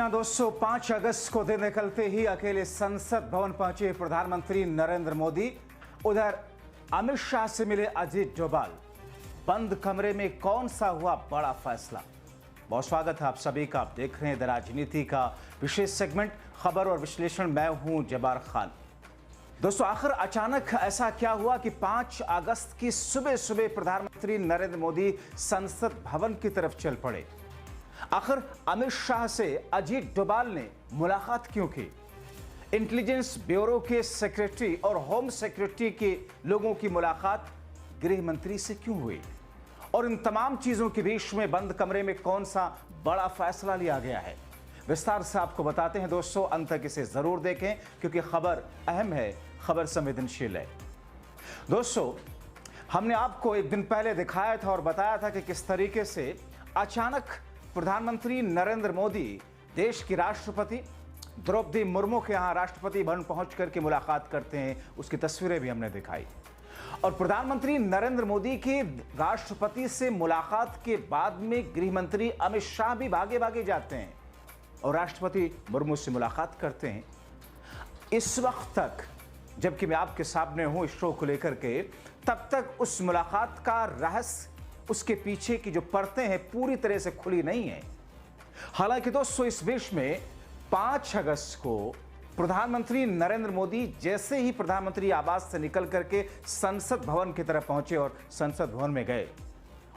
जी हाँ दोस्तों, 5 अगस्त को दिन निकलते ही अकेले संसद भवन पहुंचे प्रधानमंत्री नरेंद्र मोदी। उधर अमित शाह से मिले अजीत डोभाल। बंद कमरे में कौन सा हुआ बड़ा फैसला। बहुत स्वागत है आप सभी का। आप देख रहे हैं द राजनीति का विशेष सेगमेंट खबर और विश्लेषण। मैं हूं जब्बार खान। दोस्तों, आखिर अचानक ऐसा क्या हुआ कि 5 अगस्त की सुबह सुबह प्रधानमंत्री नरेंद्र मोदी संसद भवन की तरफ चल पड़े। आखिर अमित शाह से अजीत डोभाल ने मुलाकात क्यों की? इंटेलिजेंस ब्यूरो के सेक्रेटरी और होम सेक्रेटरी के लोगों की मुलाकात गृह मंत्री से क्यों हुई? और इन तमाम चीजों के बीच में बंद कमरे में कौन सा बड़ा फैसला लिया गया है, विस्तार से आपको बताते हैं। दोस्तों, अंत तक इसे जरूर देखें क्योंकि खबर अहम है, खबर संवेदनशील है। दोस्तों, हमने आपको एक दिन पहले दिखाया था और बताया था कि किस तरीके से अचानक प्रधानमंत्री नरेंद्र मोदी देश की राष्ट्रपति द्रौपदी मुर्मू के यहां राष्ट्रपति भवन पहुंच करके मुलाकात करते हैं। उसकी तस्वीरें भी हमने दिखाई। और प्रधानमंत्री नरेंद्र मोदी की राष्ट्रपति से मुलाकात के बाद में गृह मंत्री अमित शाह भी भागे भागे जाते हैं और राष्ट्रपति मुर्मू से मुलाकात करते हैं। इस वक्त तक जबकि मैं आपके सामने हूं इस शो को लेकर के, तब तक उस मुलाकात का रहस्य, उसके पीछे की जो परतें हैं, पूरी तरह से खुली नहीं है। हालांकि दोस्तों, इस बीच में 5 अगस्त को प्रधानमंत्री नरेंद्र मोदी जैसे ही प्रधानमंत्री आवास से निकल करके संसद भवन की तरफ पहुंचे और संसद भवन में गए,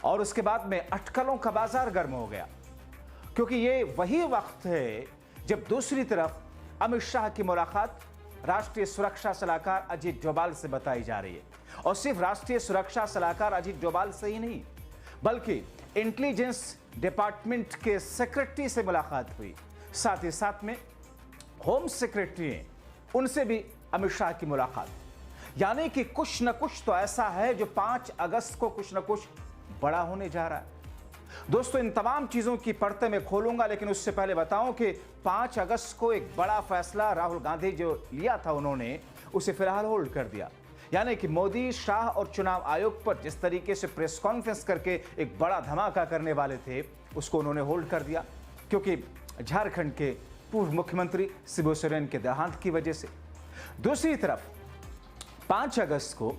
और उसके बाद में अटकलों का बाजार गर्म हो गया, क्योंकि ये वही वक्त है जब दूसरी तरफ अमित शाह की मुलाकात राष्ट्रीय सुरक्षा सलाहकार अजीत डोभाल से बताई जा रही है। और सिर्फ राष्ट्रीय सुरक्षा सलाहकार अजीत डोभाल से ही नहीं, बल्कि इंटेलिजेंस डिपार्टमेंट के सेक्रेटरी से मुलाकात हुई। साथ ही साथ में होम सेक्रेटरी हैं, उनसे भी अमित शाह की मुलाकात। यानी कि कुछ न कुछ तो ऐसा है जो 5 अगस्त को कुछ न कुछ बड़ा होने जा रहा है। दोस्तों, इन तमाम चीजों की परतें मैं खोलूंगा, लेकिन उससे पहले बताऊं कि 5 अगस्त को एक बड़ा फैसला राहुल गांधी जो लिया था, उन्होंने उसे फिलहाल होल्ड कर दिया। यानी कि मोदी, शाह और चुनाव आयोग पर जिस तरीके से प्रेस कॉन्फ्रेंस करके एक बड़ा धमाका करने वाले थे, उसको उन्होंने होल्ड कर दिया, क्योंकि झारखंड के पूर्व मुख्यमंत्री शिबू सोरेन के देहांत की वजह से। दूसरी तरफ 5 अगस्त को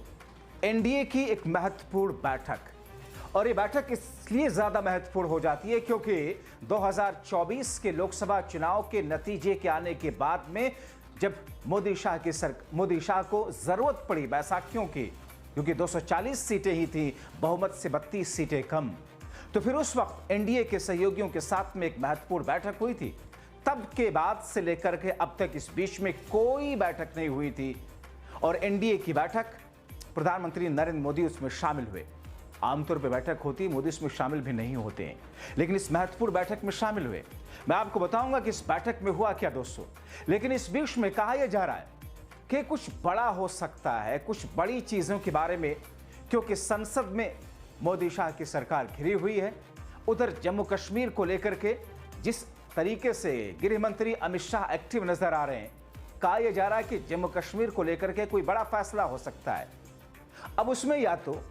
एनडीए की एक महत्वपूर्ण बैठक, और ये बैठक इसलिए ज्यादा महत्वपूर्ण हो जाती है क्योंकि 2024 के लोकसभा चुनाव के नतीजे के आने के बाद में जब मोदी शाह को जरूरत पड़ी बैसाखियों की, क्योंकि 240 सीटें ही थी, बहुमत से 32 सीटें कम, तो फिर उस वक्त एनडीए के सहयोगियों के साथ में एक महत्वपूर्ण बैठक हुई थी। तब के बाद से लेकर के अब तक इस बीच में कोई बैठक नहीं हुई थी, और एनडीए की बैठक प्रधानमंत्री नरेंद्र मोदी उसमें शामिल हुए। आमतौर पर बैठक होती है, मोदी इसमें शामिल भी नहीं होते हैं, लेकिन इस महत्वपूर्ण बैठक में शामिल हुए। मैं आपको बताऊंगा कि इस बैठक में हुआ क्या दोस्तों। लेकिन इस बीच में कहा यह जा रहा है कि कुछ बड़ा हो सकता है, कुछ बड़ी चीजों के बारे में, क्योंकि संसद में मोदी शाह की सरकार घिरी हुई है। उधर जम्मू कश्मीर को लेकर के जिस तरीके से गृह मंत्री अमित शाह एक्टिव नजर आ रहे हैं, कहा यह जा रहा है कि जम्मू कश्मीर को लेकर के कोई बड़ा फैसला हो सकता है। अब उसमें या तो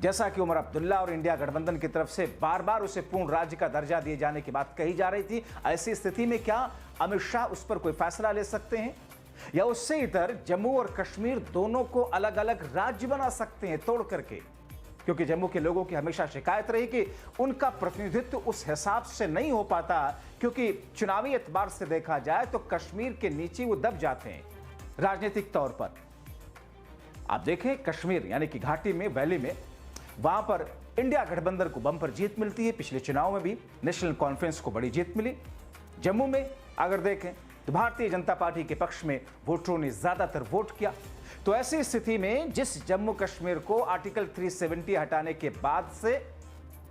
जैसा कि उमर अब्दुल्ला और इंडिया गठबंधन की तरफ से बार बार उसे पूर्ण राज्य का दर्जा दिए जाने की बात कही जा रही थी, ऐसी स्थिति में क्या अमित शाह उस पर कोई फैसला ले सकते हैं, या उससे इधर जम्मू और कश्मीर दोनों को अलग अलग राज्य बना सकते हैं तोड़ करके? क्योंकि जम्मू के लोगों की हमेशा शिकायत रही कि उनका प्रतिनिधित्व उस हिसाब से नहीं हो पाता, क्योंकि चुनावी एतबार से देखा जाए तो कश्मीर के नीचे वो दब जाते हैं राजनीतिक तौर पर। आप देखें, कश्मीर यानी कि घाटी में, वैली में, वहां पर इंडिया गठबंधन को बम्पर जीत मिलती है। पिछले चुनाव में भी नेशनल कॉन्फ्रेंस को बड़ी जीत मिली। जम्मू में अगर देखें तो भारतीय जनता पार्टी के पक्ष में वोटरों ने ज्यादातर वोट किया। तो ऐसी स्थिति में जिस जम्मू कश्मीर को आर्टिकल 370 हटाने के बाद से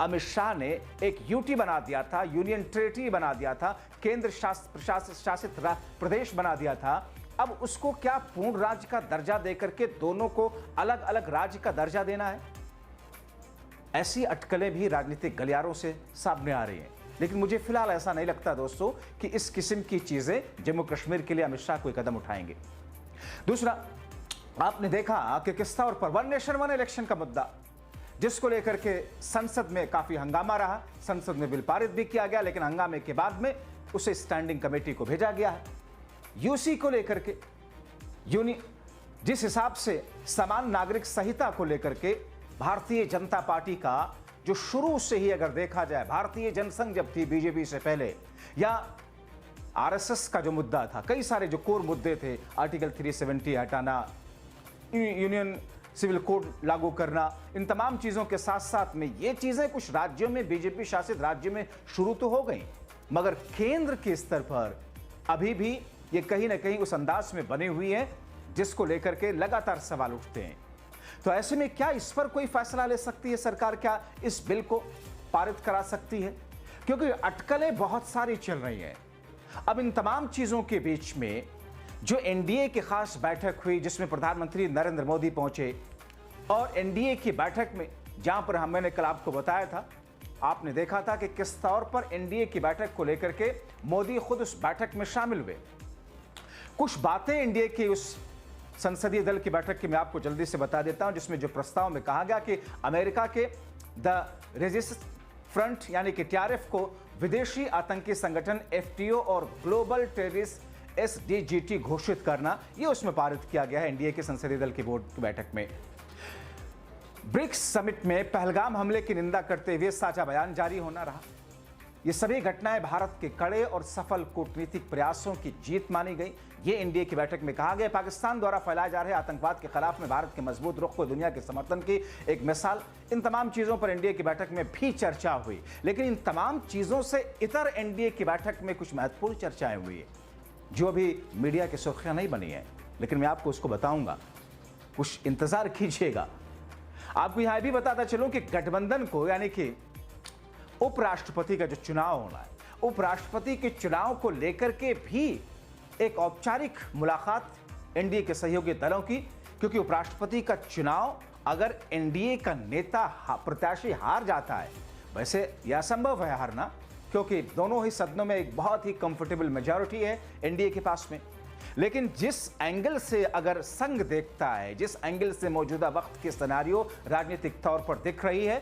अमित शाह ने एक यूटी बना दिया था, यूनियन टेरिटरी बना दिया था, केंद्र शासित प्रदेश बना दिया था, अब उसको क्या पूर्ण राज्य का दर्जा देकर के दोनों को अलग अलग राज्य का दर्जा देना है? ऐसी अटकलें भी राजनीतिक गलियारों से सामने आ रही हैं। लेकिन मुझे फिलहाल ऐसा नहीं लगता दोस्तों कि इस किस्म की चीजें जम्मू कश्मीर के लिए अमित शाह कोई कदम उठाएंगे। दूसरा, आपने देखा कि किस तौर पर वन नेशन वन इलेक्शन का मुद्दा, जिसको लेकर के संसद में काफी हंगामा रहा, संसद में बिल पारित भी किया गया, लेकिन हंगामे के बाद में उसे स्टैंडिंग कमेटी को भेजा गया है। यूसी को लेकर के जिस हिसाब से समान नागरिक संहिता को लेकर के भारतीय जनता पार्टी का जो शुरू से ही अगर देखा जाए, भारतीय जनसंघ जब थी बीजेपी से पहले, या आरएसएस का जो मुद्दा था, कई सारे जो कोर मुद्दे थे, आर्टिकल 370 हटाना, यूनियन सिविल कोड लागू करना, इन तमाम चीजों के साथ साथ में ये चीजें कुछ राज्यों में, बीजेपी शासित राज्य में शुरू तो हो गई, मगर केंद्र के स्तर पर अभी भी ये कहीं ना कहीं उस अंदाज में बनी हुई है जिसको लेकर के लगातार सवाल उठते हैं। तो ऐसे में क्या इस पर कोई फैसला ले सकती है सरकार? क्या इस बिल को पारित करा सकती है? क्योंकि अटकलें बहुत सारी चल रही हैं। अब इन तमाम चीजों के बीच में जो एनडीए की खास बैठक हुई जिसमें प्रधानमंत्री नरेंद्र मोदी पहुंचे, और एनडीए की बैठक में जहां पर मैंने कल आपको बताया था, आपने देखा था कि किस तौर पर एनडीए की बैठक को लेकर के मोदी खुद उस बैठक में शामिल हुए। कुछ बातें एनडीए की उस संसदीय दल की बैठक की मैं आपको जल्दी से बता देता हूं, जिसमें जो प्रस्ताव में कहा गया कि अमेरिका के द रेजिस्टेंस फ्रंट यानी कि टीआरएफ को विदेशी आतंकी संगठन एफटीओ और ग्लोबल टेररिस्ट एसडीजीटी घोषित करना, यह उसमें पारित किया गया है एनडीए के संसदीय दल की बोर्ड की बैठक में। ब्रिक्स समिट में पहलगाम हमले की निंदा करते हुए साझा बयान जारी होना रहा। ये सभी घटनाएं भारत के कड़े और सफल कूटनीतिक प्रयासों की जीत मानी गई। ये एनडीए की बैठक में कहा गया। पाकिस्तान द्वारा फैलाए जा रहे आतंकवाद के खिलाफ में भारत के मजबूत रुख को दुनिया के समर्थन की एक मिसाल। इन तमाम चीजों पर एनडीए की बैठक में भी चर्चा हुई, लेकिन इन तमाम चीजों से इतर एनडीए की बैठक में कुछ महत्वपूर्ण चर्चाएं हुई जो अभी मीडिया की सुर्खियां नहीं बनी है, लेकिन मैं आपको उसको बताऊंगा, कुछ इंतजार कीजिएगा। आपको यहां भी बताता चलूं कि गठबंधन को, यानी कि उपराष्ट्रपति का जो चुनाव होना है, उपराष्ट्रपति के चुनाव को लेकर के भी एक औपचारिक मुलाकात एनडीए के सहयोगी दलों की, क्योंकि उपराष्ट्रपति का चुनाव अगर एनडीए का नेता प्रत्याशी हार जाता है, वैसे यह असंभव है हारना, क्योंकि दोनों ही सदनों में एक बहुत ही कंफर्टेबल मेजॉरिटी है एनडीए के पास में, लेकिन जिस एंगल से अगर संघ देखता है, जिस एंगल से मौजूदा वक्त की सिनेरियो राजनीतिक तौर पर दिख रही है,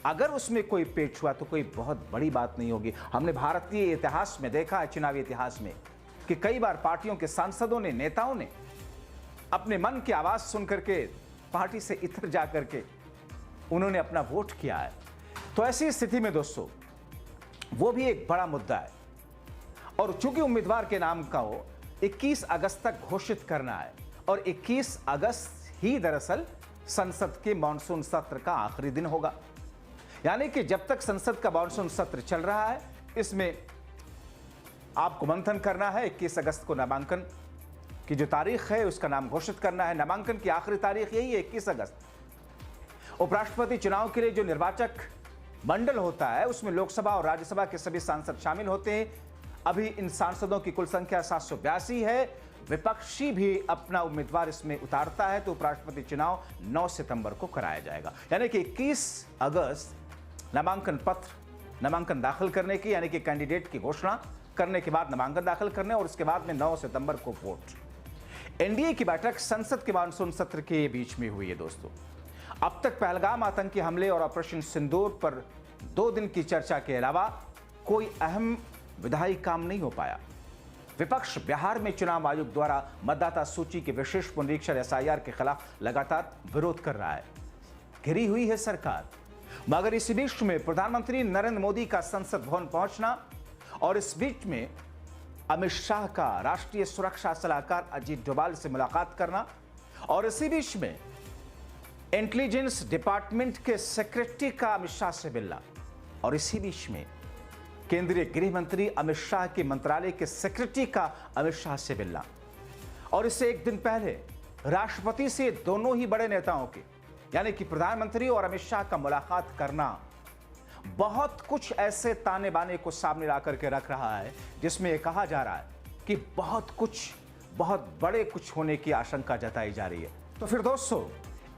अगर उसमें कोई पेच हुआ तो कोई बहुत बड़ी बात नहीं होगी। हमने भारतीय इतिहास में देखा है, चुनावी इतिहास में, कि कई बार पार्टियों के सांसदों ने, नेताओं ने अपने मन की आवाज सुन करके पार्टी से इतर जा करके उन्होंने अपना वोट किया है। तो ऐसी स्थिति में दोस्तों वो भी एक बड़ा मुद्दा है, और चूंकि उम्मीदवार के नाम का वो 21 अगस्त तक घोषित करना है, और 21 अगस्त ही दरअसल संसद के मानसून सत्र का आखिरी दिन होगा। यानी कि जब तक संसद का मानसून सत्र चल रहा है, इसमें आपको मंथन करना है। 21 अगस्त को नामांकन की जो तारीख है उसका नाम घोषित करना है। नामांकन की आखिरी तारीख यही है, 21 अगस्त। उपराष्ट्रपति चुनाव के लिए जो निर्वाचक मंडल होता है उसमें लोकसभा और राज्यसभा के सभी सांसद शामिल होते हैं। अभी इन सांसदों की कुल संख्या 782 है। विपक्षी भी अपना उम्मीदवार इसमें उतारता है, तो उपराष्ट्रपति चुनाव 9 सितंबर को कराया जाएगा। यानी कि 21 अगस्त नामांकन दाखिल करने की, यानी कि कैंडिडेट की घोषणा करने के बाद नामांकन दाखिल करने, और उसके बाद में 9 सितंबर को वोट। एनडीए की बैठक संसद के मानसून सत्र के बीच में हुई है दोस्तों। अब तक पहलगाम आतंकी हमले और ऑपरेशन सिंदूर पर 2 दिन की चर्चा के अलावा कोई अहम विधायी काम नहीं हो पाया। विपक्ष बिहार में चुनाव आयोग द्वारा मतदाता सूची के विशेष पुनरीक्षण एसआईआर के खिलाफ लगातार विरोध कर रहा है। घिरी हुई है सरकार। मगर इस बीच में प्रधानमंत्री नरेंद्र मोदी का संसद भवन पहुंचना, और इस बीच में अमित शाह का राष्ट्रीय सुरक्षा सलाहकार अजीत डोभाल से मुलाकात करना, और इसी बीच में इंटेलिजेंस डिपार्टमेंट के सेक्रेटरी का अमित शाह से मिलना, और इसी बीच में केंद्रीय गृह मंत्री अमित शाह के मंत्रालय के सेक्रेटरी का अमित शाह से मिलना, और इससे एक दिन पहले राष्ट्रपति से दोनों ही बड़े नेताओं के, यानी कि प्रधानमंत्री और अमित शाह का मुलाकात करना बहुत कुछ ऐसे ताने बाने को सामने ला करके रख रहा है जिसमें यह कहा जा रहा है कि बहुत बड़े कुछ होने की आशंका जताई जा रही है। तो फिर दोस्तों,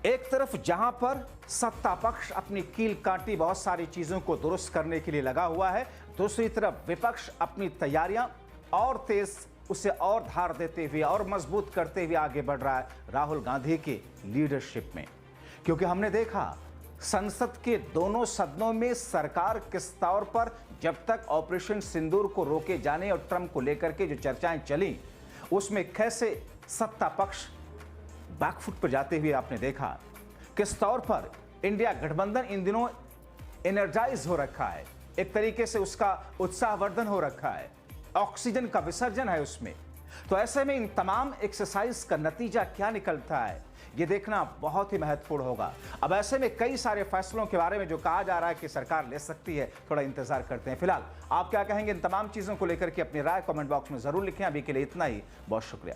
एक तरफ जहां पर सत्ता पक्ष अपनी कील काटी बहुत सारी चीजों को दुरुस्त करने के लिए लगा हुआ है, दूसरी तरफ विपक्ष अपनी तैयारियां और तेज, उसे और धार देते हुए और मजबूत करते हुए आगे बढ़ रहा है राहुल गांधी की लीडरशिप में। क्योंकि हमने देखा संसद के दोनों सदनों में सरकार किस तौर पर जब तक ऑपरेशन सिंदूर को रोके जाने और ट्रंप को लेकर के जो चर्चाएं चली, उसमें कैसे सत्ता पक्ष बैकफुट पर जाते हुए आपने देखा। किस तौर पर इंडिया गठबंधन इन दिनों एनर्जाइज हो रखा है, एक तरीके से उसका उत्साहवर्धन हो रखा है, ऑक्सीजन का विसर्जन है उसमें। तो ऐसे में इन तमाम एक्सरसाइज का नतीजा क्या निकलता है, ये देखना बहुत ही महत्वपूर्ण होगा। अब ऐसे में कई सारे फैसलों के बारे में जो कहा जा रहा है कि सरकार ले सकती है, थोड़ा इंतजार करते हैं। फिलहाल आप क्या कहेंगे इन तमाम चीजों को लेकर के अपनी राय कमेंट बॉक्स में जरूर लिखें। अभी के लिए इतना ही, बहुत शुक्रिया।